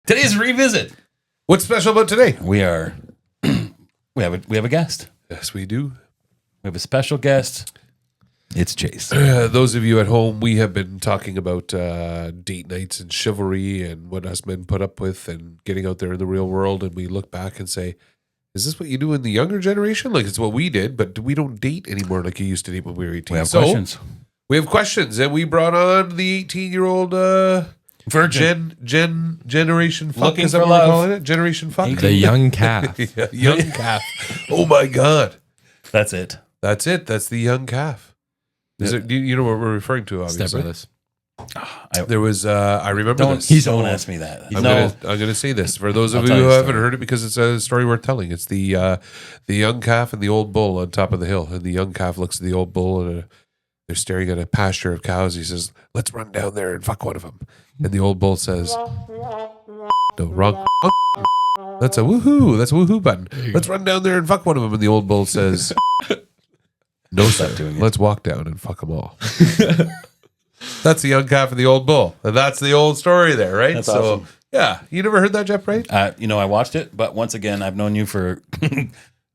Today's revisit. What's special about today? We have a guest. Yes, we do. We have a special guest. It's Chase. Those of you at home, we have been talking about date nights and chivalry and what us men put up with and getting out there in the real world. And we look back and say, is this what you do in the younger generation? Like, it's what we did, but we don't date anymore like you used to date when we were 18. We have questions. We have questions, and we brought on the 18-year-old Virgin. Generation fuck. Looking Is that for what we're love. calling it? Generation fuck? The young calf. Yeah, young calf. Oh, my God. That's it. That's it. That's the young calf. Is it? You know what we're referring to, obviously. Step Brothers. There was, I remember this. Don't ask me that. I'm gonna say this for those of I'll you tell who you a haven't story. heard it because it's a story worth telling. It's the young calf and the old bull on top of the hill, and the young calf looks at the old bull and they're staring at a pasture of cows. He says, "Let's run down there and fuck one of them." And the old bull says, "No, wrong. That's a woohoo. That's a woohoo button. Let's run down there and fuck one of them." And the old bull says, "No, Stop sir. doing it. Let's walk down and fuck them all." That's the young calf and the old bull. And that's the old story there, right? That's awesome. Yeah. You never heard that, Jeff, right? I watched it, but once again, I've known you for,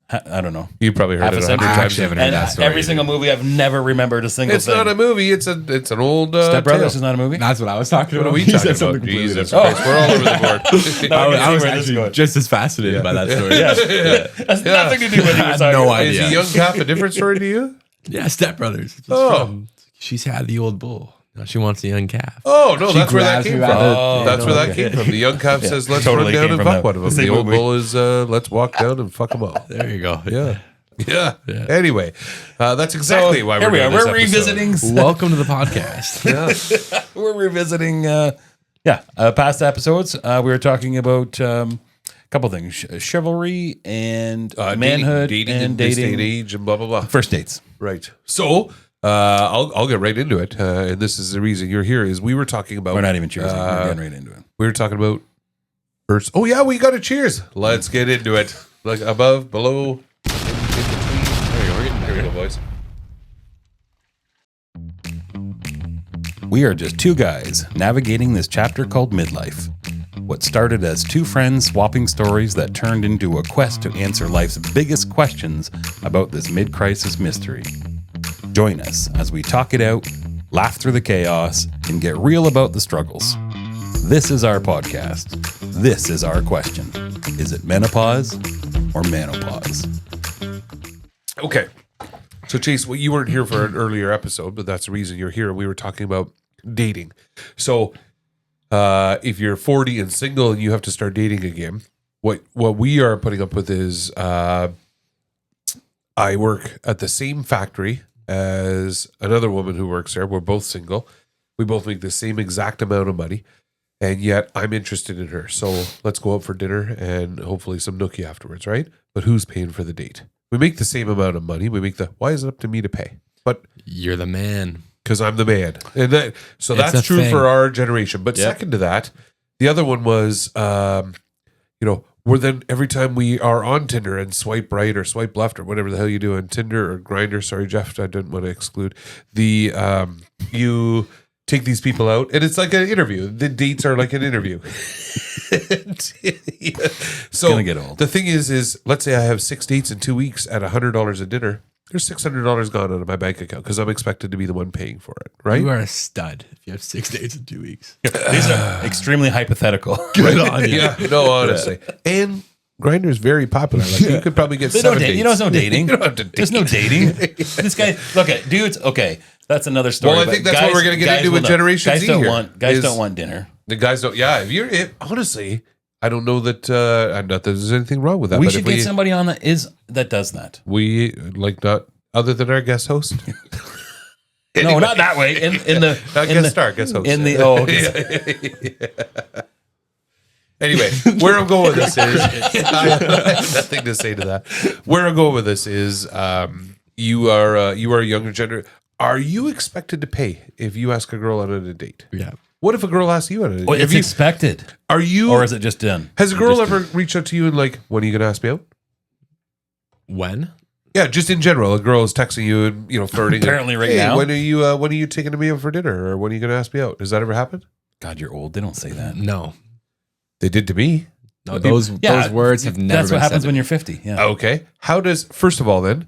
I don't know. You probably heard Half a it 100 century. times. I actually haven't heard And that story. every single movie, I've never remembered a single It's thing. not a movie. It's an old Step Brothers tale. is not a movie? That's what I was talking What about. are we He talking said something about? completely Jesus different. Christ. We're all over the board. I was where this is actually going. just as fascinated by that story. Yeah. That's Yeah. nothing to do with what you I were had talking no about. idea. Is the young calf a different story to you? Yeah, Step Brothers. It's Oh. from- she's had the old bull. Now she wants the young calf. Oh, no, She that's where that grabs came me from. by the- Oh, That's where that okay. came from. The young calf says, let's Totally run down came and from fuck one of them. the The same old movie. bull is, let's walk down and fuck them all. There you go. Yeah. Yeah. Anyway, that's exactly why here we're we are. doing this We're episode. revisiting. Welcome to the podcast. Yeah. We're revisiting. Past episodes. We were talking about a couple things: chivalry and manhood, dating and in this day and dating. age and blah, blah, blah. First dates. Right. So I'll get right into it. And this is the reason you're here is we were talking about. We're not even cheering. We're getting right into it. We were talking about first. Oh yeah, we got to cheers. Let's get into it. Like above, below, in between. There you go. We're getting there. We go, boys. We are just two guys navigating this chapter called midlife. What started as two friends swapping stories that turned into a quest to answer life's biggest questions about this mid-crisis mystery. Join us as we talk it out, laugh through the chaos, and get real about the struggles. This is our podcast. This is our question. Is it menopause or menopause? Okay. So Chase, well, you weren't here for an earlier episode, but that's the reason you're here. We were talking about dating. So if you're 40 and single and you have to start dating again, what we are putting up with is I work at the same factory as another woman who works there. We're both single. We both make the same exact amount of money. And yet I'm interested in her. So let's go out for dinner and hopefully some nookie afterwards, right? But who's paying for the date? We make the same amount of money. Why is it up to me to pay? But You're the man. because I'm the man. And so It's that's a true thing. for our generation. But Yep. second to that, the other one was, we're then every time we are on Tinder and swipe right or swipe left or whatever the hell you do on Tinder or Grindr. Sorry, Jeff, I didn't want to exclude you take these people out and it's like an interview. The dates are like an interview. So gonna get old. the thing is let's say I have 6 dates in 2 weeks at $100 a dinner. There's $600 gone out of my bank account because I'm expected to be the one paying for it, right? You are a stud if you have 6 dates in 2 weeks. These are extremely hypothetical. Good on you. Yeah, no, honestly. And Grindr is very popular. Like you could probably get They 7 don't date. dates. You know, there's no dating. You don't have to date. There's no dating. This guy, look at dudes. Okay, that's another story. Well, I but think that's what we're gonna get into with no, Generation guys Z don't here, want guys is- don't want dinner. The guys don't. Yeah, honestly, I don't know that. Not that there's anything wrong with that. We but should if get somebody on that does that. We like not other than our guest host. No, not that way. In the Guest host. in the Anyway, where I'm going with this is I have nothing to say to that. Where I'm going with this is you are a younger gender. Are you expected to pay if you ask a girl out on a date? Yeah. What if a girl asks you out on a date? Well, it's Have you- expected, are you or is it just done? has a girl Just- ever reached out to you and like, when are you going to ask me out? When? Yeah, just in general, a girl is texting you and flirting. Apparently right hey, now. when are you taking me out for dinner, or when are you going to ask me out? Does that ever happen? God, you're old. They don't say that. No. They did to me. No, those words have never That's been what happens said when to you're 50. Yeah. Okay. First of all, then,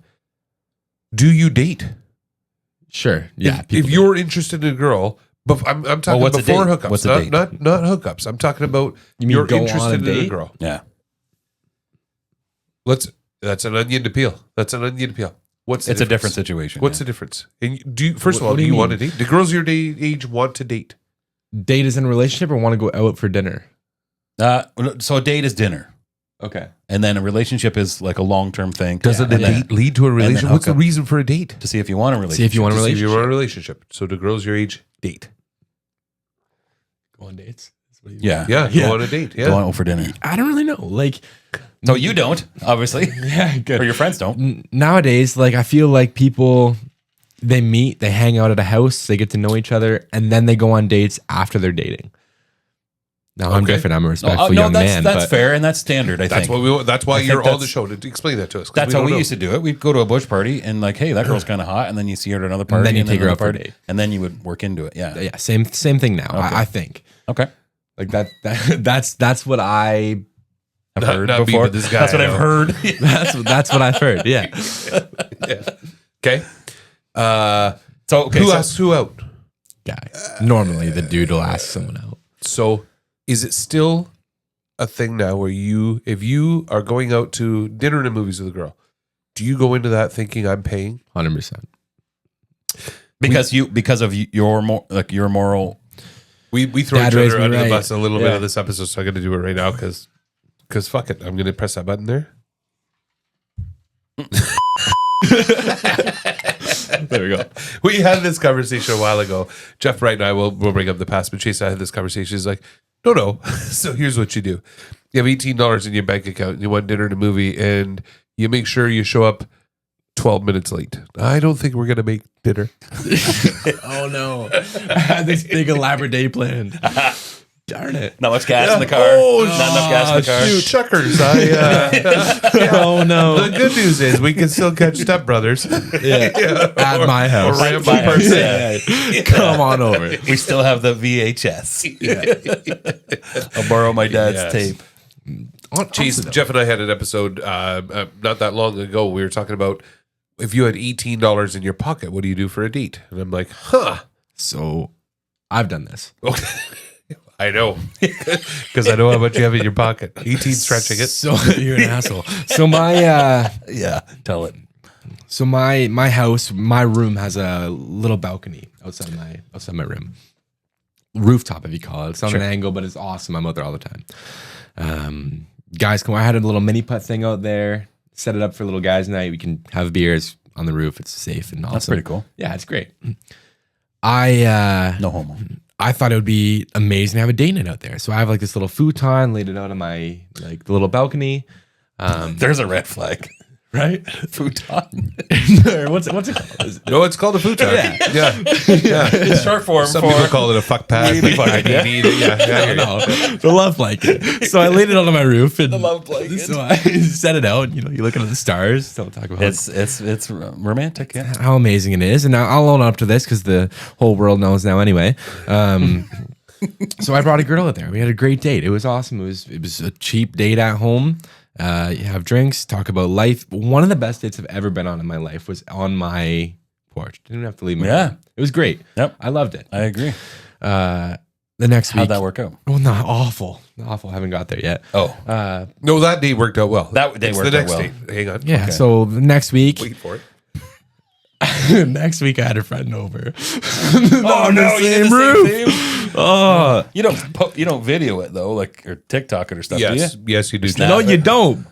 do you date? me. Sure. Yeah. If you're interested in a girl, but I'm talking what's a before date? hookups, What's a date? not hookups. I'm talking about You mean you're go on a interested in a date? girl. Yeah. That's an onion to peel. What's the It's difference? a different situation. What's the difference? And first of all, What do do you you want to mean? date? Do girls your age want to date? Date is in a relationship or want to go out for dinner? So a date is dinner. Okay. And then a relationship is like a long-term thing. Doesn't And a then date lead to a relationship? What's the hookup. reason for a date? to see if you want a relationship. See if you want a To see if relationship. you want a relationship. So do girls your age date? Go on dates. That's what you- Yeah. Yeah, Yeah. go on a date. Yeah. Go out for dinner. I don't really know. Like, No, you don't, obviously. yeah, good. Or your friends don't. Nowadays, like I feel like people they meet, they hang out at a house, they get to know each other, and then they go on dates after they're dating. Now I'm Okay. different. I'm a respectful young man. that's but fair and that's standard, I That's think. what we. That's why I you're think on the show to explain that to us. 'cause That's how don't we know. used to do it. We'd go to a bush party and like, hey, that girl's kind of hot, and then you see her at another party, then you take her another out for a party, date. and then you would work into it. Yeah. yeah, same thing now. Okay. I think Okay. like that's what I I've Not- heard not me, before. but this guy That's what I I've know. heard. that's what I've heard. Yeah. Okay. So okay, Who so asks who out? Guy. Normally the dude will ask someone out. So, is it still a thing now where if you are going out to dinner and movies with a girl, do you go into that thinking I'm paying? 100%. because of your moral. We throw Dad each raised other me under the right. bus a little bit Yeah. of this episode, so I'm going to do it right now because fuck it, I'm going to press that button there. There we go. We had this conversation a while ago. Jeff Bright and I will bring up the past, but Chase and I had this conversation. He's like, no. So here's what you do: you have $18 in your bank account, and you want dinner and a movie, and you make sure you show up 12 minutes late. I don't think we're gonna make dinner. Oh no. I had this big elaborate day planned. Darn it. Not much gas in the car. Oh, Not enough gas in the car. Shoot, chuckers. Oh no. The good news is we can still catch Step Brothers. Yeah. At my house. Or Rambo My house, person. yeah. Come on over. We still have the VHS. I'll borrow my dad's Yes. tape. Jeez, Jeff and I had an episode not that long ago. We were talking about if you had $18 in your pocket, what do you do for a date? And I'm like, So I've done this. Okay. I know. Because I know how much you have in your pocket. 18 stretching it. So you're an asshole. So my Yeah, tell it. so my house, my room has a little balcony outside my room. Rooftop, if you call it. It's on an angle, but it's awesome. I'm out there all the time. Guys come. I had a little mini putt thing out there. Set it up for little guys' night. We can have beers on the roof. It's safe and awesome. That's pretty cool. Yeah, it's great. I No homo. I thought it would be amazing to have a date night out there. So I have like this little futon, laid it out on my like the little balcony. There's a red flag. Right? Futon. what's it called? No, it's called a futon. Yeah. It's short form Some for people call it a fuck pad. Weedy fuck, yeah. Yeah. No, the love blanket. So I laid it out on my roof and love blanket. So I set it out. You know, you looking at the stars. Don't talk about it's romantic. Yeah. how amazing it is. And now I'll own up to this because the whole world knows now anyway. So I brought a girl out there. We had a great date. It was awesome. It was a cheap date at home. You have drinks, talk about life. One of the best dates I've ever been on in my life was on my porch. Didn't have to leave my room. It was great. Yep. I loved it. I agree. The next week. How'd that work out? Well, not awful. Awful. I haven't got there yet. Oh, No, that date worked out well. That day It's worked the out next well. date. Hang on. Yeah. Okay. So the next week, Wait for it. next week I had a friend over. Oh no, you did the same thing? Oh You don't video it though, like or TikTok it or stuff. Yes. Do you? Yes, you do. Snap. no, you don't.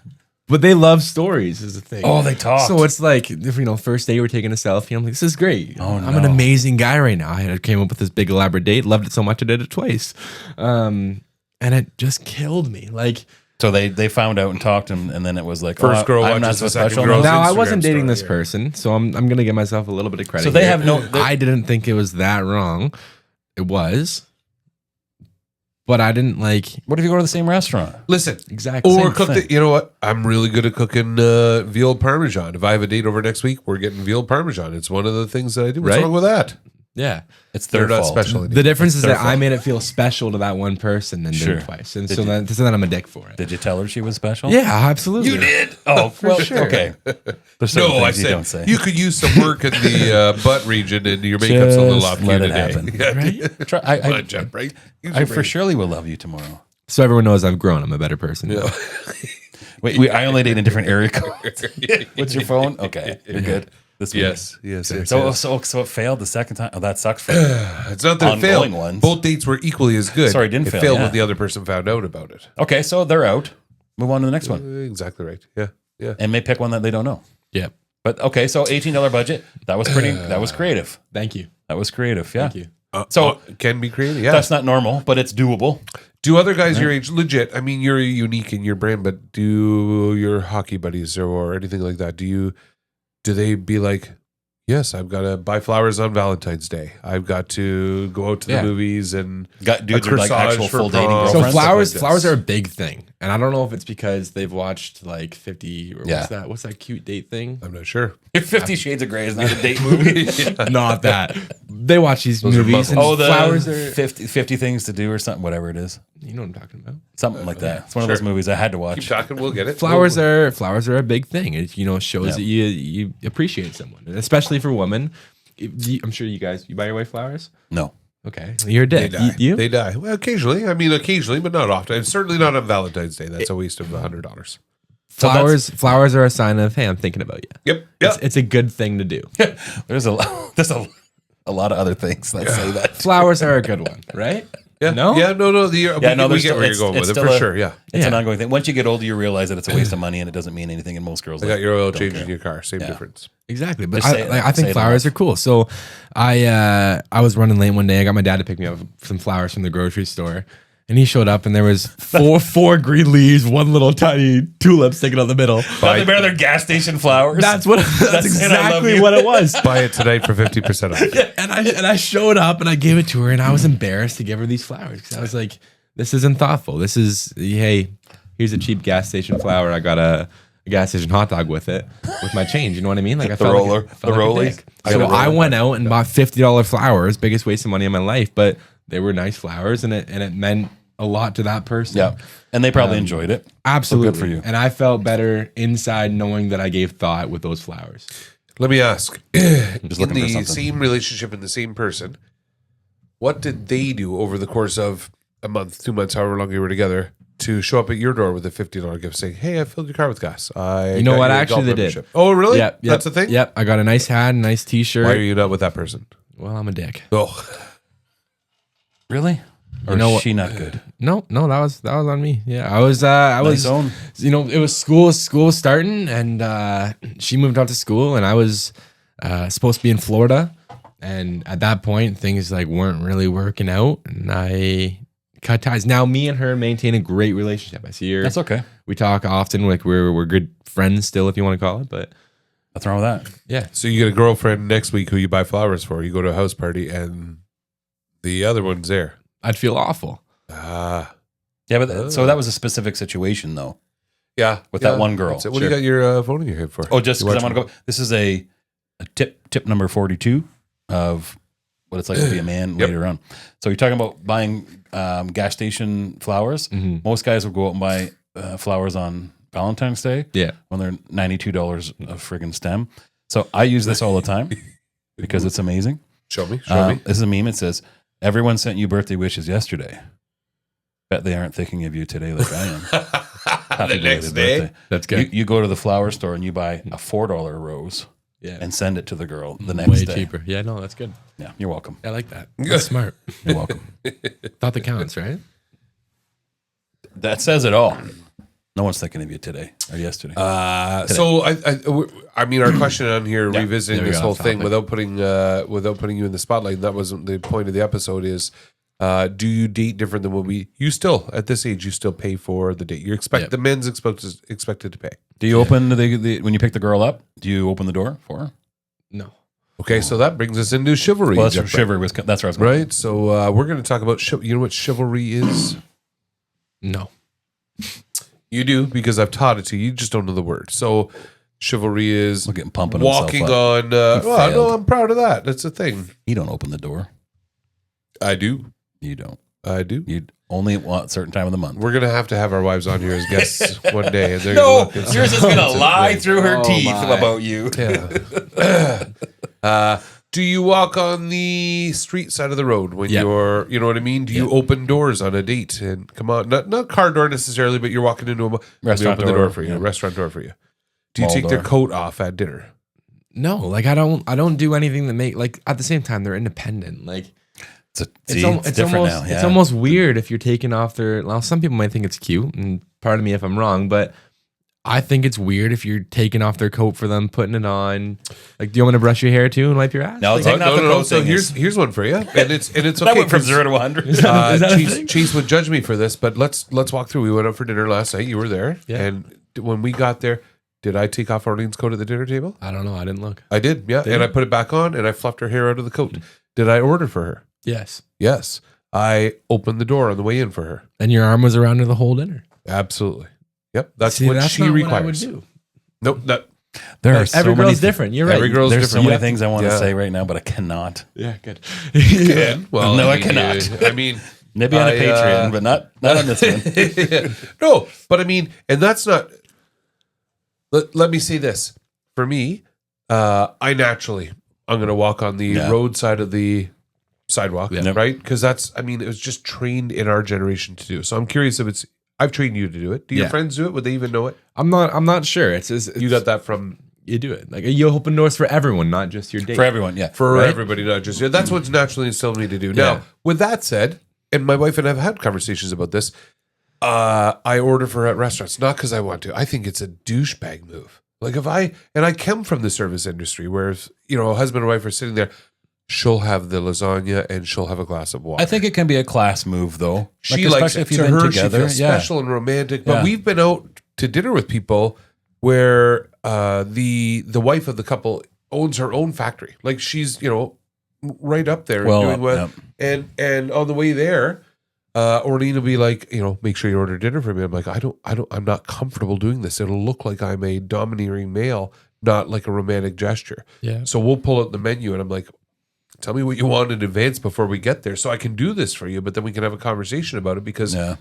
But they love stories, is the thing. Oh, they talk. So it's like, if, first day we're taking a selfie. I'm like, this is great. Oh, I'm an amazing guy right now. I came up with this big elaborate date. Loved it so much I did it twice. And it just killed me. Like, So they found out and talked and then it was like First girl I'm not watches so the second special. girl. now I Instagram wasn't dating story, this yeah. person, so I'm gonna give myself a little bit of credit. So they here. have no. I didn't think it was that wrong. It was, but I didn't like What if you go to the same restaurant? Listen. exactly. Or Same cook thing. it. You know what? I'm really good at cooking veal parmesan. If I have a date over next week, we're getting veal parmesan. It's one of the things that I do. What's Right? wrong with that? Yeah. It's They're their not fault. special. The difference is their that I made it feel special to that one person and did Sure. it twice. And Did so you- then I'm a dick for it. Did you tell her she was special? Yeah, absolutely. You did? Oh, well, sure. okay. There's certain No, I things you don't say. said you could use some work in the butt region, and your makeup's a little Just off let cue it today. happen. Yeah. Right? Try, Come on, Jeff, right? Use I your for brain. surely will love you tomorrow. So everyone knows I've grown. I'm a better person. Yeah. Wait, I only date in different area codes. What's your phone? Okay, you're good. This week. Yes. So it failed the second time. Oh, that sucks for you. It's not that it failed. Ongoing ones. Both dates were equally as good. Sorry, it didn't it fail, failed yeah. when the other person found out about it. Okay, so they're out. Move on to the next one, Exactly right. Yeah. and may pick one that they don't know. Yep. But okay, so $18 budget. That was pretty. That was creative. Thank you. That was creative. Yeah. Thank you. So can be creative. Yeah. that's not normal, but it's doable. Do other guys your age legit? I mean, you're unique in your brand, but do your hockey buddies or anything like that? Do they be like, yes, I've got to buy flowers on Valentine's Day. I've got to go out to the movies and Got dudes a with like corsage actual for full dating prom. girlfriends. So Stuff flowers, like flowers this. are a big thing, and I don't know if it's because they've watched like 50 or Yeah. what's that cute date thing? I'm not sure. 50 Shades of Grey is not a date movie. Not that they watch these Those are movies. And muscles. Oh, the flowers are 50 things to do or something, whatever it is. you know what I'm talking about. Something like that. It's one of those movies I had to Keep watch. talking. We'll get it. Flowers are a big thing. It shows Yeah. that you appreciate someone, and especially for women. I'm sure you buy your wife flowers. No. Okay, you're a They dick. die. You? They die. Well, occasionally. I mean, occasionally, but not often. And certainly not on Valentine's Day. That's a waste of $100. Flowers are a sign of, hey, I'm thinking about you. Yep. It's a good thing to do. There's a lot of other things that say that. Flowers are a good one, right? Yeah. No? Yeah. No. no, We there's get where still- you're going with it still for a- sure. Yeah. It's an Yeah. ongoing thing. Once you get older, you realize that it's a waste of money and it doesn't mean anything. And most girls I got your oil don't change care. in your car. Same Yeah. difference. Exactly, but Just say it. I Say think it flowers enough. are cool. So I was running late one day. I got my dad to pick me up some flowers from the grocery store, and he showed up, and there was four green leaves, one little tiny tulip sticking out the middle. Nothing better than gas station flowers. That's saying I love exactly you. what it was. Buy it tonight for 50% off. And I showed up and I gave it to her, and I was embarrassed to give her these flowers because I was like, this isn't thoughtful. This is, hey, here's a cheap gas station flower. I got a gas station hot dog with it, with my change. You know what I mean? Like I felt roller, like felt the like a rollies. dick. I So got a I roller. went out and bought $50 flowers, biggest waste of money in my life, but they were nice flowers, and it meant a lot to that person. Yeah. And they probably enjoyed it. Absolutely. So good for you. And I felt better inside knowing that I gave thought with those flowers. Let me ask. Just In looking for the something. same relationship in the same person, what did they do over the course of a month, 2 months, however long you were together, to show up at your door with a $50 gift saying, hey, I filled your car with gas. You know what? Actually, they did. Oh, really? Yep, That's the thing? Yep. I got a nice hat, a nice t-shirt. Why are you not with that person? Well, I'm a dick. Oh, Really? Or know is what- she not good? No, that was on me. Yeah, I was Nice own. it was school starting, and she moved out to school, and I was supposed to be in Florida, and at that point things like weren't really working out, and I cut ties. Now me and her maintain a great relationship. I see her. That's okay. We talk often, like we're good friends still, if you want to call it. But What's wrong with that? yeah, so you get a girlfriend next week who you buy flowers for. You go to a house party and the other one's there. I'd feel awful. Ah. Yeah, but so that was a specific situation though. Yeah. With that one girl. That's it. What do you got your phone in your head for? Oh, just You because I want watching? to go. This is a tip number 42 of what it's like to be a man later on. So you're talking about buying gas station flowers. Mhm. Most guys will go out and buy flowers on Valentine's Day Yeah, when they're $92 a friggin' stem. So I use this all the time because it's amazing. Show me. Show me. This is a meme. It says, "Everyone sent you birthday wishes yesterday. Bet they aren't thinking of you today like I am." Happy The next belated day. birthday. that's good. You go to the flower store and you buy a $4 rose Yeah, and send it to the girl the next way day. cheaper. Yeah, no, that's good. Yeah, you're welcome. I like that. That's smart. You're welcome. Thought that counts, right? That says it all. No one's thinking of you today or yesterday. So I mean, our question on here, Yeah. revisiting There we this go, whole off thing topic. without putting you in the spotlight. That wasn't the point of the episode. Is do you date different than what you still at this age? You still pay for the date. You expect Yep. the men's expected to pay. Do you open the when you pick the girl up? Do you open the door for her? No. Okay, so that brings us into chivalry. Well, that's Jeff. chivalry. That's where I was going. Right. So we're going to talk about you know what chivalry is. No. You do because I've taught it to you. You just don't know the word. So Chivalry is Look at him pumping walking himself on. He Well, no, failed. I'm proud of that. That's a thing. You don't open the door. I do. You don't. I do. You only want a certain time of the month. We're gonna have to have our wives on here as guests one day, and they're No, gonna look and yours say, is gonna "It's a lie thing." through her Oh, teeth my. about you. Yeah. Do you walk on the street side of the road when Yeah. you're, you know what I mean? Do you open doors on a date and come on, not car door necessarily, but you're walking into a Restaurant they open the door, door for you, yeah. restaurant door for you. Do you Mall take their door. coat off at dinner? No, like I don't do anything that make like at the same time they're independent. Like It's it's different almost now. Yeah. it's almost weird if you're taking off their. Well, some people might think it's cute, and pardon me if I'm wrong, but I think it's weird if you're taking off their coat for them, putting it on. Like, do you want to brush your hair too and wipe your ass? No, Like, taking off the coat So thing here's one for you, and it's okay. that went from 'cause, 0 to 100. Is that a thing? Chase would judge me for this, but let's walk through. We went out for dinner last night. You were there, Yeah. and when we got there, did I take off Arlene's coat at the dinner table? I don't know. I didn't look. I did, yeah. Did And you? I put it back on, and I fluffed her hair out of the coat. Did I order for her? Yes. Yes. I opened the door on the way in for her. And your arm was around her the whole dinner. Absolutely. Yep. That's See, what that's she not requires. what I would do. Nope. There are Like, so every many girl's different. You're right. Every girl's There's so different. many You things I want to yeah. say right now, but I cannot. Yeah, good. Yeah. Well, No, I mean, cannot. I mean, Maybe on a I, Patreon, but not on this one. no, but I mean, and that's not. Let me say this. For me, I'm going to walk on the Yeah. road side of the sidewalk, Yeah. right? Because it was just trained in our generation to do. So I'm curious if I've trained you to do it. Do your Yeah. friends do it? Would they even know it? I'm not sure. It's You got that from you do it. Like you open doors for everyone, not just your date. For everyone, yeah. for Right? everybody, not just you. That's what's naturally instilled in me to do. Now, Yeah. with that said, and my wife and I have had conversations about this. I order for at restaurants, not because I want to. I think it's a douchebag move. Like I come from the service industry where, a husband and wife are sitting there, she'll have the lasagna and she'll have a glass of water. I think it can be a class move, though. She likes especially it. To her, she feels yeah. special and romantic. But Yeah. we've been out to dinner with people where the wife of the couple owns her own factory. Like she's, right up there Well, doing well. yeah. And on the way there, Orlean will be like, make sure you order dinner for me. I'm like, I'm not comfortable doing this. It'll look like I'm a domineering male, not like a romantic gesture. Yeah. So we'll pull out the menu and I'm like, tell me what you want in advance before we get there so I can do this for you, but then we can have a conversation about it because Yeah.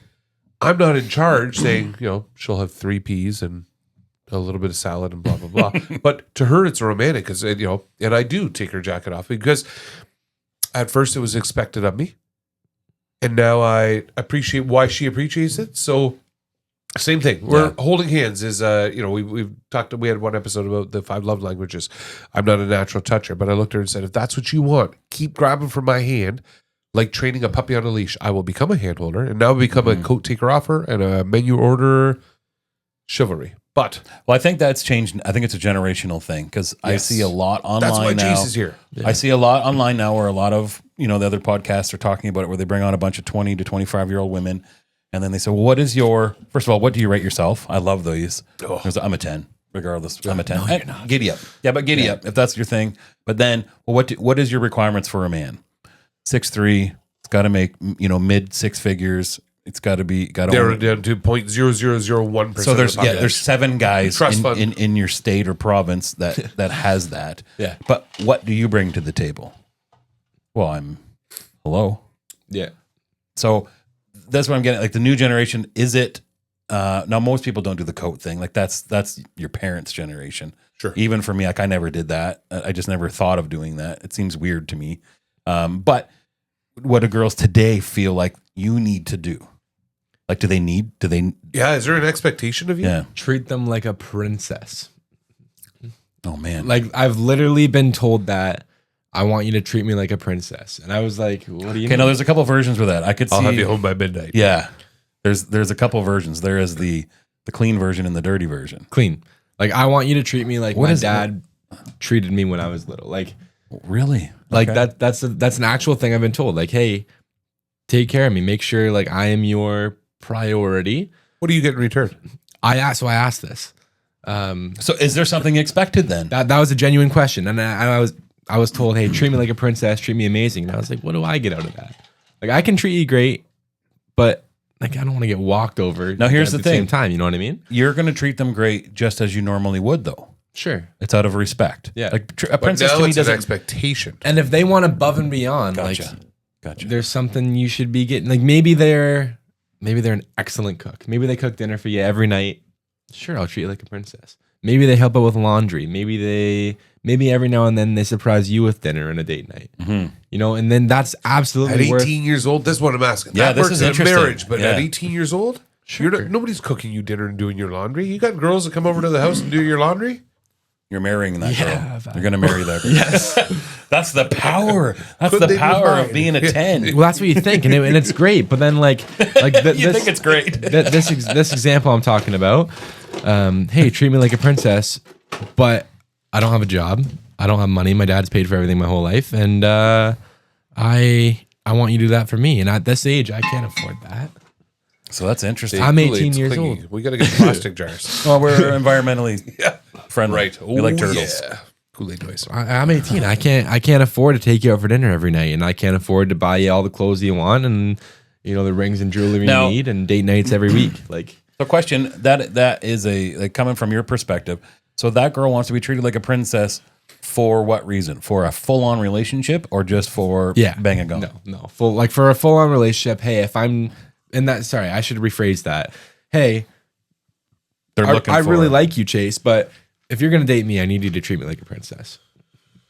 I'm not in charge saying, she'll have 3 peas and a little bit of salad and blah, blah, blah. But to her, it's romantic because, and I do take her jacket off because at first it was expected of me. And now I appreciate why she appreciates it. So same thing. We're holding hands is, we've talked, we had one episode about the 5 love languages. I'm not a natural toucher, but I looked at her and said, if that's what you want, keep grabbing from my hand, like training a puppy on a leash. I will become a hand holder and now become a coat taker offer and a menu order. Chivalry. But Well, I think that's changed. I think it's a generational thing because I Yes. see a lot online that's why now. Chase is here. I see a lot online now where a lot of, the other podcasts are talking about it, where they bring on a bunch of 20 to 25-year-old women. And then they say, well, first of all, what do you rate yourself? I love these. Oh. I'm a 10, regardless. I'm a 10. No, you're not. Giddy up. Yeah, but giddy up if that's your thing. But then, well, what is your requirements for a man? 6'3", it's got to make, mid 6 figures. It's got to be, They're down to 0.0001%. so there's of the there's 7 guys Trust fund. in your state or province that has that. Yeah. But what do you bring to the table? Well, hello. Yeah. So that's what I'm getting. Like the new generation, is it? Now most people don't do the coat thing. Like that's your parents' generation. Sure. Even for me, like I never did that. I just never thought of doing that. It seems weird to me. But what do girls today feel like you need to do? Like, do they? Yeah, is there an expectation of you? Yeah. Treat them like a princess. Oh man. Like I've literally been told that I want you to treat me like a princess, and I was like, "What do you?" Okay, mean? no, there's a couple versions with that. I could see. I'll have you home by midnight. Yeah, there's a couple versions. There is the clean version and the dirty version. Clean. Like I want you to treat me like What my is- dad treated me when I was little. Like Really? Like Okay. that's an actual thing I've been told. Like, hey, take care of me. Make sure like I am your priority. What do you get in return? I asked this. So is there something expected then? That was a genuine question, and I was told, hey, treat me like a princess, treat me amazing. And I was like, what do I get out of that? Like I can treat you great, but like I don't want to get walked over. Now, here's at the same thing. time, you know what I mean? You're going to treat them great just as you normally would, though. Sure. It's out of respect. Yeah. Like a But princess now to me it's an doesn't. expectation. And if they want above and beyond, Gotcha. like there's something you should be getting. Like maybe they're an excellent cook. Maybe they cook dinner for you every night. Sure, I'll treat you like a princess. Maybe they help out with laundry. Maybe every now and then they surprise you with dinner and a date night. Mhm. You know, and then that's absolutely At worth. 18 years old, that's what I'm asking. Yeah, That this works is in a interesting. marriage, but Yeah. at 18 years old, nobody's cooking you dinner and doing your laundry. You got girls that come over to the house and do your laundry? You're marrying that Yeah, girl. You're going to marry that girl. Yes. That's the power. That's Could the they be power of mine? being a 10. Well, that's what you think, and it's great. But then, You think it's great. this example I'm talking about. Hey, treat me like a princess, but I don't have a job. I don't have money. My dad's paid for everything my whole life, and I want you to do that for me. And at this age, I can't afford that. So that's interesting. I'm Kool-Aid's 18 years clingy. old. We got to get plastic jars. Well, we're environmentally friendly. Right. We like turtles. Yeah. Kool-Aid toys. I'm 18. I can't afford to take you out for dinner every night, and I can't afford to buy you all the clothes you want, and the rings and jewelry Now- you need, and date nights every week. Like, So question, that is coming from your perspective. So that girl wants to be treated like a princess for what reason? For a full-on relationship or just for bang and go? no, for a full-on relationship. Hey, if I'm in that, sorry, I should rephrase that. Hey, They're looking I for really like you, Chase, but if you're gonna date me, I need you to treat me like a princess.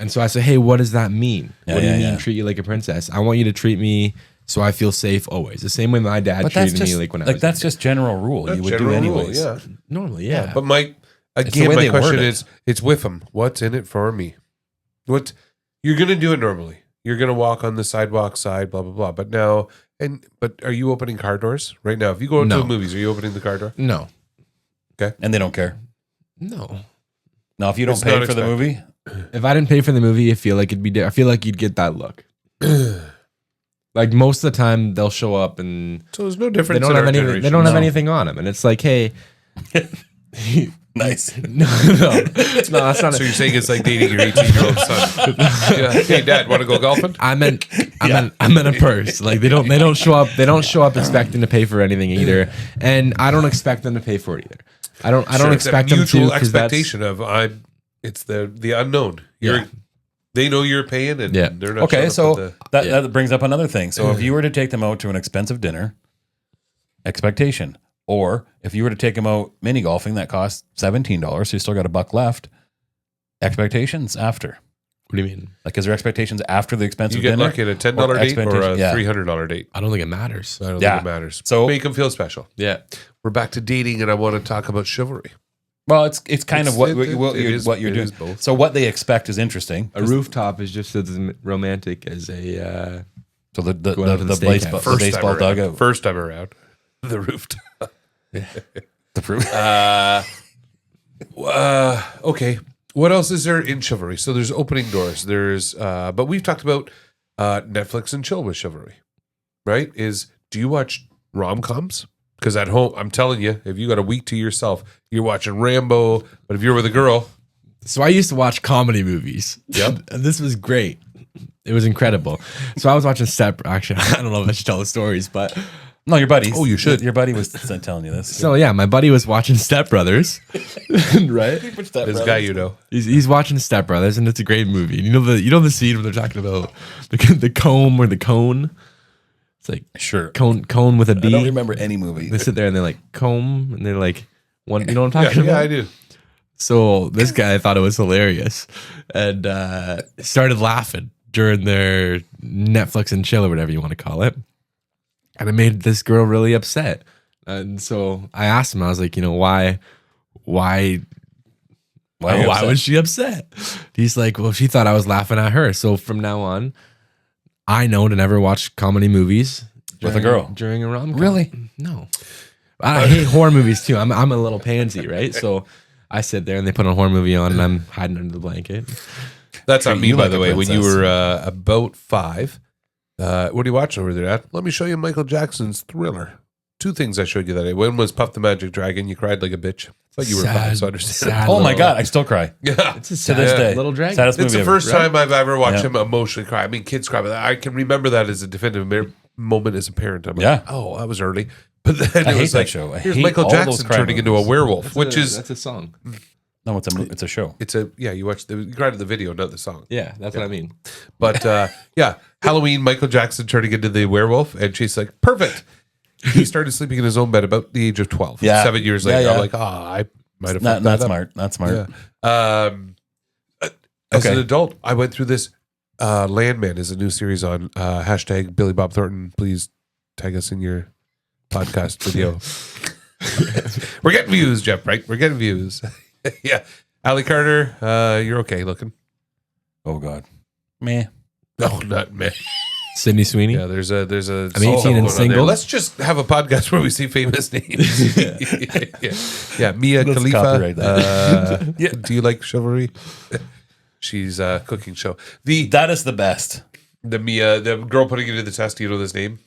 And so I say, hey, what does that mean? Yeah, what do you yeah, mean yeah. treat you like a princess? I want you to treat me so I feel safe always. The same way my dad But that's treated just me like when I was that's just general rule. That's You would do general rule, anyways. yeah. normally, yeah. But my the way my they question word it. is, it's with them. What's in it for me? What you're gonna do it normally. You're gonna walk on the sidewalk side, blah blah blah. But now, but are you opening car doors right now? If you go into No. the movies, are you opening the car door? No, And they don't care. no. Now, if you don't It's pay not for the expected. movie, If I didn't pay for the movie, I feel like I feel like you'd get that look. Like most of the time, they'll show up and So there's no they difference. don't in have our anything. They generation. don't have No. anything on them, and it's like, hey, nice. no, that's not. So you're saying it's like dating your 18-year-old son? Yeah. Hey, Dad, want to go golfing? I meant a purse. Like they don't show up. They don't show up expecting to pay for anything either, and I don't expect them to pay for it either. I don't Sure, it's a expect them to mutual because that's expectation of it's the unknown. Yeah. They know you're paying, and Yeah. they're not. Okay, showing so up at that brings up another thing. So if you were to take them out to an expensive dinner, expectation. Or if you were to take them out mini golfing, that costs $17, so you still got $1 left. Expectations after. What do you mean? Like, is there expectations after the expensive you get dinner? lucky at a $10 date or a expectation- yeah. $300 date. I don't think it matters. I don't Yeah. think it matters. So- Make them feel special. Yeah. We're back to dating, and I want to talk about chivalry. Well, it's kind of what It you're is doing. both. So what they expect is interesting. A rooftop is just as romantic as a. So the Going out to the baseball, steakhouse. the baseball time around. dugout. First time around. The rooftop. The proof. Okay. What else is there in chivalry? So there's opening doors. There's, but we've talked about Netflix and chill with chivalry, right? Do you watch rom-coms? Because at home, I'm telling you, if you got a week to yourself, you're watching Rambo. But if you're with a girl, So I used to watch comedy movies. Yep. And this was great. It was incredible. So I was watching Actually, I don't know if I should tell the stories, but No, your buddies. Oh, you should. Your buddy was telling you this. so yeah, my buddy was watching Step Brothers, right? this guy, you know, He's watching Step Brothers, and it's a great movie. You know the scene where they're talking about the comb or the cone. It's like Sure. cone with a I don't B. remember any movie. They sit there and they're like comb, and they're like one. You know what I'm talking yeah, about? I do. So this guy thought it was hilarious and started laughing during their Netflix and chill or whatever you want to call it. And it made this girl really upset. And so I asked him, I was like, why was she upset? He's like, well, she thought I was laughing at her. So from now on, I know to never watch comedy movies With a girl. during a rom-com. Really? No. I hate horror movies too. I'm a little pansy, right? So I sit there and they put a horror movie on and I'm hiding under the blanket. That's on Treat me, you by like the a way. When you princess. were about 5, what are you watching over there, Dad? Let me show you Michael Jackson's Thriller. 2 things I showed you that day. One was Puff the Magic Dragon. You cried like a bitch. But you were 5, so I understand. sad Oh my little- God, I still cry. Yeah. It's a To sad this day. little dragon. Saddest It's movie the ever. first time I've ever watched Yeah. him emotionally cry. I mean, kids cry, but I can remember that as a definitive moment as a parent. I'm like, Yeah. oh, that was early. But then I it hate was that like, show. I here's hate Michael all those Jackson cry turning into a movies. werewolf, which is that's a song. No, it's a show. It's you watch you granted the video, not the song. Yeah, that's what I mean. But Halloween, Michael Jackson turning into the werewolf, and she's like, perfect. He started sleeping in his own bed about the age of 12. Yeah. 7 years later, Yeah. I'm like, I might have Not fucked that up. smart. Not smart. Yeah. As Okay. an adult, I went through this. Landman is a new series on hashtag Billy Bob Thornton. Please tag us in your podcast video. We're getting views, Jeff, right? We're getting views. Yeah. Allie Carter, you're okay looking. Oh God. Meh. No, not me. Sydney Sweeney. Yeah, there's a. I'm 18 and single. Let's just have a podcast where we see famous names. yeah. Mia Let's Khalifa. copyright that. Yeah. Do you like Chivalry? She's a cooking show. That is the best. The girl putting it to the test. Do you know this name?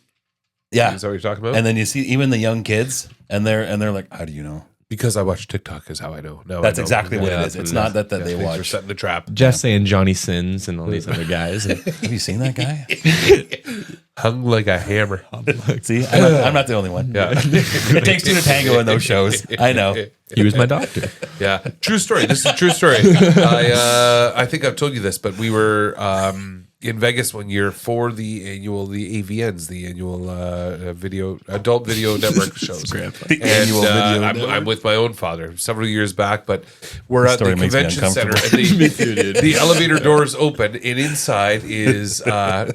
Yeah. Is that what you're talking about? And then you see even the young kids, and they're like, "How do you know?" Because I watch TikTok is how I know. No, That's I know. exactly what Yeah, it is. that's It's what not is. that they things are watch. setting the trap. Just saying Johnny Sins and all these other guys. Have you seen that guy? Hung like a hammer. See, I'm not the only one. Yeah. It takes two to tango in those shows. I know. He was my doctor. Yeah, true story. This is a true story. I think I've told you this, but we were in Vegas one year for the AVNs, the annual adult video network shows. The annual video. I'm with my own father several years back, but we're at the story makes me convention center. uncomfortable. And the elevator doors open, and inside is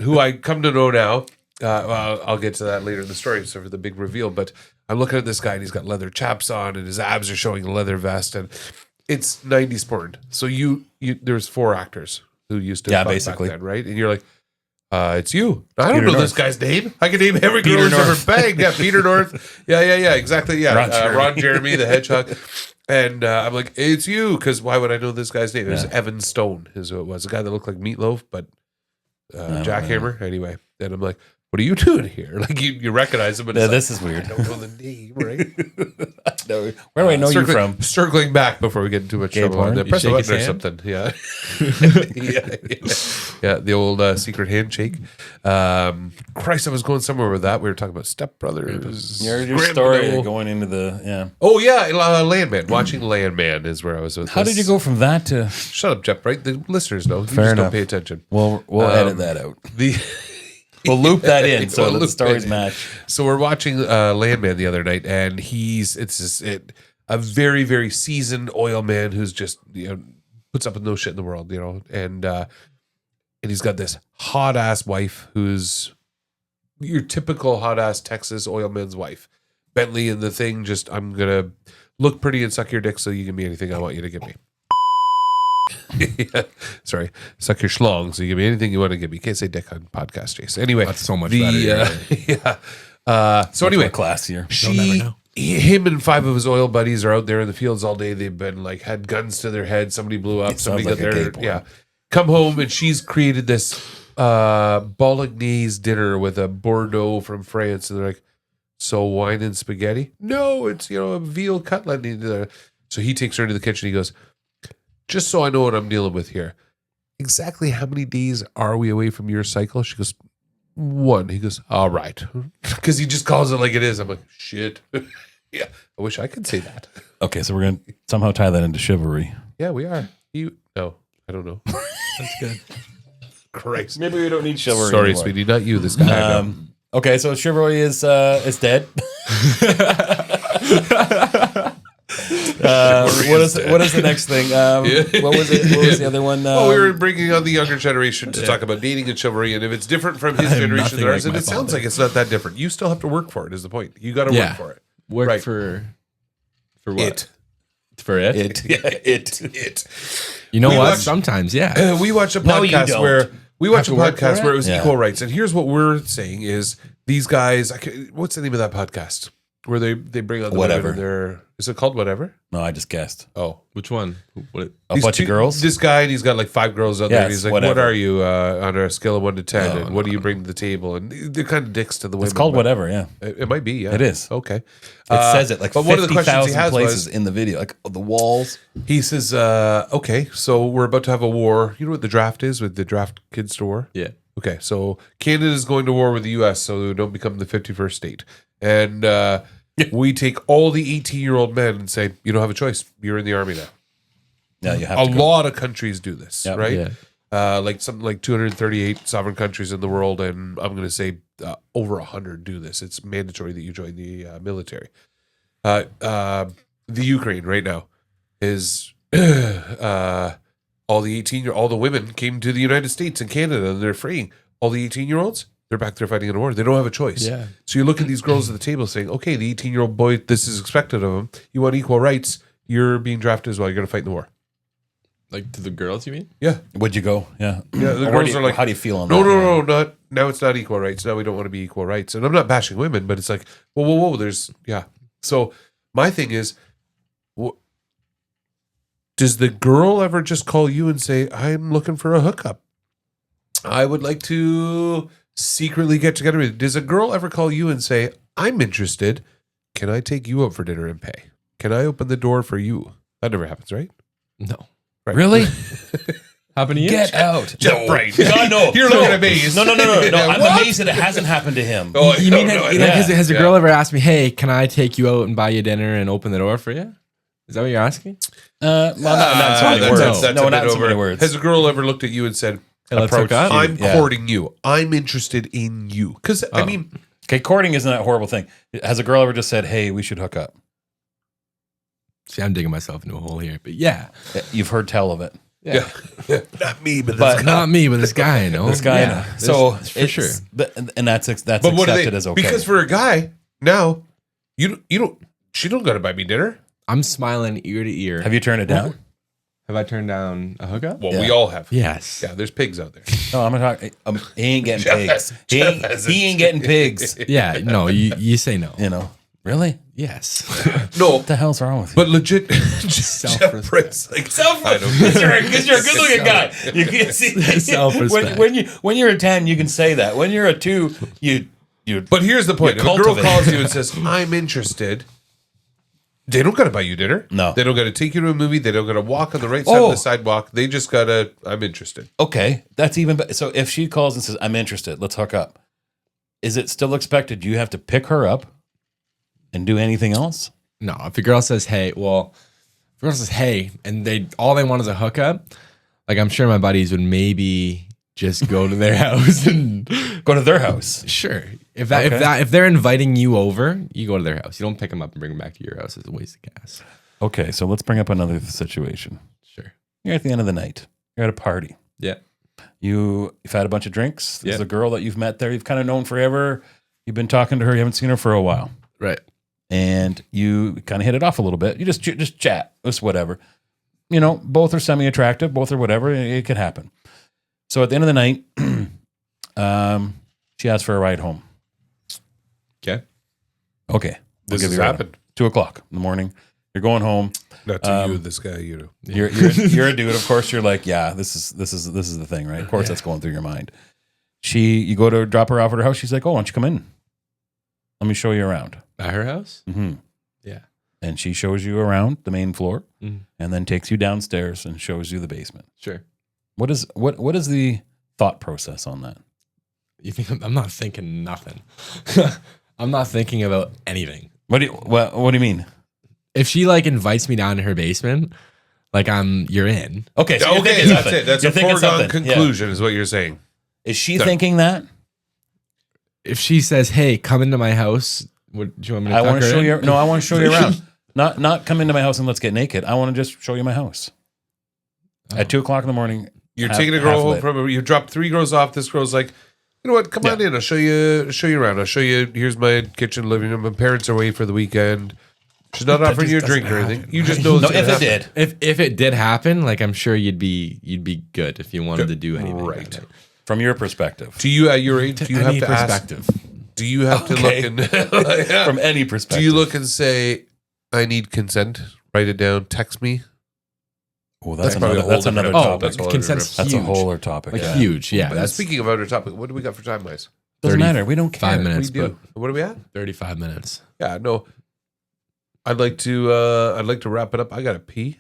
who I come to know now. I'll get to that later in the story, so for the big reveal. But I'm looking at this guy, and he's got leather chaps on, and his abs are showing a leather vest, and it's 90s porn. So there's 4 actors who used to fuck basically. back then, right? And you're like, it's you. I don't know North. this guy's name. I can name every girl Peter who's ever North. banged. Yeah, Peter North. Yeah, exactly. Yeah, Ron Jeremy, the hedgehog. And I'm like, it's you, because why would I know this guy's name? It was Evan Stone, is who it was. A guy that looked like Meatloaf, but jackhammer. Anyway, and I'm like, what are you doing here? Like you recognize him, but it's This like, is weird. I don't know the name, right? No, where do I know you from? Circling back before we get into too much Gay trouble. porn? On there. You Press a shake button or his hand? something. Yeah. The old secret handshake. Christ, I was going somewhere with that. We were talking about stepbrothers. Your story you're going into the Oh yeah, Landman. Watching Landman is where I was with. How did you go from that to? Shut up, Jeff. Right, the listeners know. You Fair just enough. don't pay attention. We'll edit that out. We'll We'll loop that in so We'll that the loop stories it in. match. So we're watching Landman the other night, and a very, very seasoned oil man who's just puts up with no shit in the world, and he's got this hot ass wife who's your typical hot ass Texas oil man's wife. Bentley and the thing, just I'm gonna look pretty and suck your dick so you give me anything I want you to give me. Yeah. Sorry, suck your schlong so you give me anything you want to give me. You can't say dick on podcast, Jace. Anyway, That's so much better. Yeah. So anyway, Classier. him and 5 of his oil buddies are out there in the fields all day. They've been had guns to their head. Somebody blew up. It Somebody sounds got like a their gay porn. come home, and she's created this bolognese dinner with a Bordeaux from France, and they're like, so wine and spaghetti? No, it's a veal cutlet. So he takes her into the kitchen. He goes, just so I know what I'm dealing with here, exactly how many days are we away from your cycle? She goes, 1. He goes, all right, because he just calls it like it is. I'm like, shit. Yeah, I wish I could say that. Okay, so we're gonna somehow tie that into chivalry. Yeah, we are. No, I don't know. That's good. Christ. Maybe we don't need chivalry. Sorry, anymore. sweetie, not you. This guy. I know. Okay, so chivalry is dead. What is the next thing? What was it? What was the other one? Well, we were bringing on the younger generation to talk about dating and chivalry, and if it's different from his generation nothing than ours, like and my it sounds father. like it's not that different. You still have to work for it. Is the point? You got to Yeah. work for it. Work Right. for what? It. For it? It. You know We what? watch- Sometimes, yeah. We watch a No, you podcast don't. where we watch Have a to work for podcast it? where it was Yeah. equal rights, and here's what we're saying is these guys. What's the name of that podcast where they bring on the Whatever. women and they're, is it called Whatever? No, I just guessed. Oh, Which one? What? A These bunch of girls. This guy, and he's got like 5 girls out there. And Yes, he's like, Whatever. "What are you on a scale of 1 to 10? Oh, and what do you bring to the table?" And they're kind of dicks to the women. It's called but whatever. Yeah, It might be. Yeah, It is. Okay. it says it like but one of the questions he 50,000 has places was, in the video, like the walls. he says, "Okay, so we're about to have a war. You know what the draft is? With the draft kids to war. Yeah. Okay, so Canada is going to war with the U.S. so they don't become the 51st state, and we take all the 18-year-old men and say, you don't have a choice. You're in the army now. Yeah, you have A to go. lot of countries do this, Yep. right? Yeah. Like something like 238 sovereign countries in the world, and I'm going to say over 100 do this. It's mandatory that you join the military. The Ukraine right now is all the women came to the United States and Canada, and they're freeing all the 18-year-olds. They're back there fighting in a war. They don't have a choice. Yeah. So you look at these girls at the table saying, okay, the 18-year-old boy, this is expected of him. You want equal rights. You're being drafted as well. You're going to fight in the war. Like to the girls, you mean? Yeah. Would you go? Yeah. Yeah, the Or girls are like, how do you feel on No, that? no, not now. It's not equal rights. Now we don't want to be equal rights. And I'm not bashing women, but it's like, whoa. There's So my thing is, does the girl ever just call you and say, "I'm looking for a hookup. I would like to secretly get together with you"? Does a girl ever call you and say, "I'm interested. Can I take you out for dinner and pay? Can I open the door for you?" That never happens, right? No. Right. Really? Happen to you? Get out. Jeff Bright. God, no. You're looking at me. No. I'm What? amazed that it hasn't happened to him. Oh, You mean, no, like, no, has a yeah. girl ever asked me, hey, can I take you out and buy you dinner and open the door for you? Is that what you're asking? Not so many words. That's No, a not bit so many over. words. Has a girl ever looked at you and said, Hey, let's hook up? I'm Yeah. courting you. I'm interested in you. Because, I mean, Okay, courting isn't that horrible thing. Has a girl ever just said, "Hey, we should hook up"? See, I'm digging myself into a hole here. But yeah. You've heard tell of it. yeah. Not me, but But this guy. Not me, but this guy I know. This guy, Yeah, so for it's- sure. and that's But what do accepted they, as okay. because for a guy, now, you don't, she don't got to buy me dinner. I'm smiling ear to ear. Have you turned it down? Have I turned down a hookup? Well, Yeah. we all have. Yes. Yeah, there's pigs out there. No, I'm gonna talk. He ain't getting Jeff pigs. has- He ain't getting pigs. Yeah. No, you say no. You know, really? Yes. No, What the hell's wrong with you? but legit, Jeff Self-respect. Bright's like, Self-respect. Because you're a good-looking guy. You can see Self-respect. when you're a 10, you can say that. When you're a 2, you. But here's the point: if You a girl cultivate. calls you and says, "I'm interested," they don't got to buy you dinner. No. they don't got to take you to a movie. They don't got to walk on the right side of Oh. the sidewalk. They just got to. I'm interested. Okay, that's even better. So if she calls and says, "I'm interested, let's hook up," is it still expected you have to pick her up and do anything else? No, if a girl says, hey, and they want is a hookup, like I'm sure my buddies would maybe just go to their house and Go to their house. sure. If Okay. if they're inviting you over, you go to their house. You don't pick them up and bring them back to your house. It's a waste of gas. Okay, so let's bring up another situation. Sure. You're at the end of the night. You're at a party. Yeah. You've had a bunch of drinks. There's Yeah. a girl that you've met there. You've kind of known forever. You've been talking to her. You haven't seen her for a while, Right. and you kind of hit it off a little bit. You just chat, just whatever. You know, both are semi-attractive. Both are whatever. It could happen. So at the end of the night, she asks for a ride home. Okay. Okay, This give has you a ride. happened. 2:00 in the morning. You're going home. Not to you, this guy. You know. You're a dude. Of course, you're like, yeah, this is the thing, right? Of course, that's going through your mind. You go to drop her off at her house. She's like, oh, why don't you come in? Let me show you around. At her house? Mm-hmm. Yeah. And she shows you around the main floor, Mhm. and then takes you downstairs and shows you the basement. Sure. What is the thought process on that? You think I'm not thinking nothing. I'm not thinking about anything. What do you mean? If she like invites me down to her basement, like you're in. Okay, so you're Okay, thinking that's something. it. That's You're a thinking foregone something. Yeah. conclusion, is what you're saying. Is she Done. thinking that? If she says, "Hey, come into my house," what do you want me to? I tuck want to her show in? you. No, I want to show you around. Not come into my house and let's get naked. I want to just show you my house. At 2:00 in the morning. You're half- taking a girl half home lit. from. You dropped 3 girls off. This girl's like, you know what? Come on in. I'll show you around. I'll show you. Here's my kitchen, living room. My parents are away for the weekend. She's not offering you a drink or anything. You just know. No, it's if gonna it happen. did, If it did happen, like I'm sure you'd be good if you wanted to do anything. Right. Like that. from your perspective, Do you at your age? Do you have Any to ask? perspective. Do you have to Okay. look and Yeah. from any Do perspective, you look and say, "I need consent"? Write it down. Text me. Oh, That's probably a whole that's another different- Oh, topic. that's a whole consent's That's a huge. whole other topic. Like yeah. huge. Yeah. But That's speaking of other topic, what do we got for time wise? Doesn't 30 matter. We don't care. 5 minutes. We do. What are we at? 35 minutes. Yeah, no. I'd like to wrap it up. I gotta pee.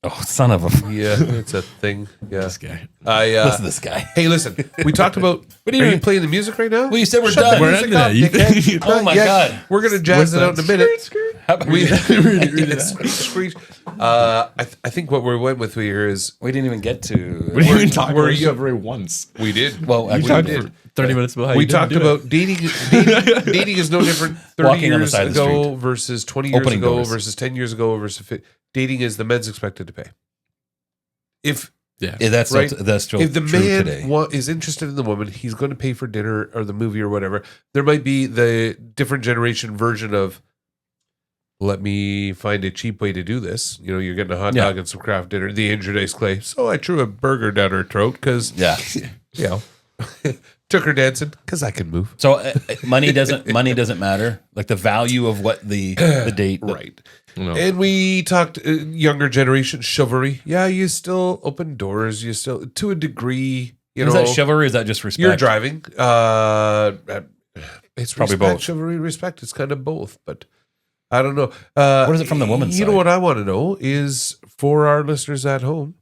Oh, son of a. Yeah, it's a thing. Yeah. This guy. Listen to this guy. Hey, listen. We talked about. What Are do you you mean? playing the music right now? Well, you said we're Shut done. the We're music ending up, it. dickhead. Oh my Yeah, God. We're gonna jazz it out in a minute. How about We, we screech. I think what we went with here is We didn't even get to. We didn't even talk were about you- Chivalry once. we did. Well, We actually, talked we for did. 30 minutes about how We you didn't talked do it. about dating. Dating is no different 30 Walking on the years side of the ago street. versus 20 years Opening ago doors. versus 10 years ago versus dating is the men's expected to pay. If Yeah. Yeah, that's Right? that's still if the true man today. is interested in the woman, he's going to pay for dinner or the movie or whatever. There might be the different generation version of, let me find a cheap way to do this. You know, you're getting a hot Yeah. dog and some craft dinner. The Andrew Dice Clay. So I threw a burger down her throat because, Yeah. you know, took her dancing because I can move. So money doesn't matter. Like the value of what the date. Right. No. And we talked younger generation chivalry. Yeah, you still open doors. You still, to a degree, you Is know. that chivalry? Or is that just respect? You're driving. It's Probably respect, both. chivalry, respect. It's kind of both, but I don't know. What is it from the woman's You know side? what I want to know is for our listeners at home,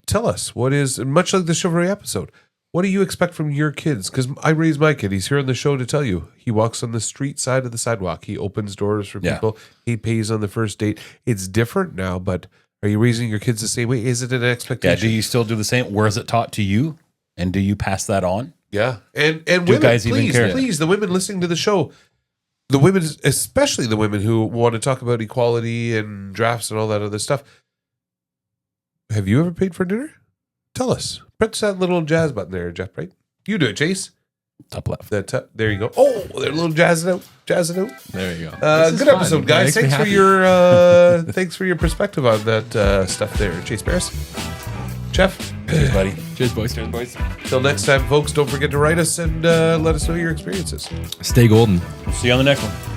tell us what is, much like the chivalry episode, what do you expect from your kids? Because I raised my kid. He's here on the show to tell you. He walks on the street side of the sidewalk. He opens doors for Yeah. people. He pays on the first date. It's different now, but are you raising your kids the same way? Is it an Yeah. expectation? Do you still do the same? Where is it taught to you? And do you pass that on? Yeah, and Do women, guys even please, care? please, the women listening to the show, the women, especially the women who want to talk about equality and drafts and all that other stuff. Have you ever paid for dinner? Tell us. Press that little jazz button there, Jeff. Right? You do it, Chase. Top left. There you go. Oh, they're a little jazzing out. There you go. Good episode, guys. Makes me Thanks for happy. your thanks for your perspective on that stuff there, Chase Barris. Jeff. Cheers, buddy. Cheers, boys. Cheers, boys. Till next time, folks. Don't forget to write us and let us know your experiences. Stay golden. See you on the next one.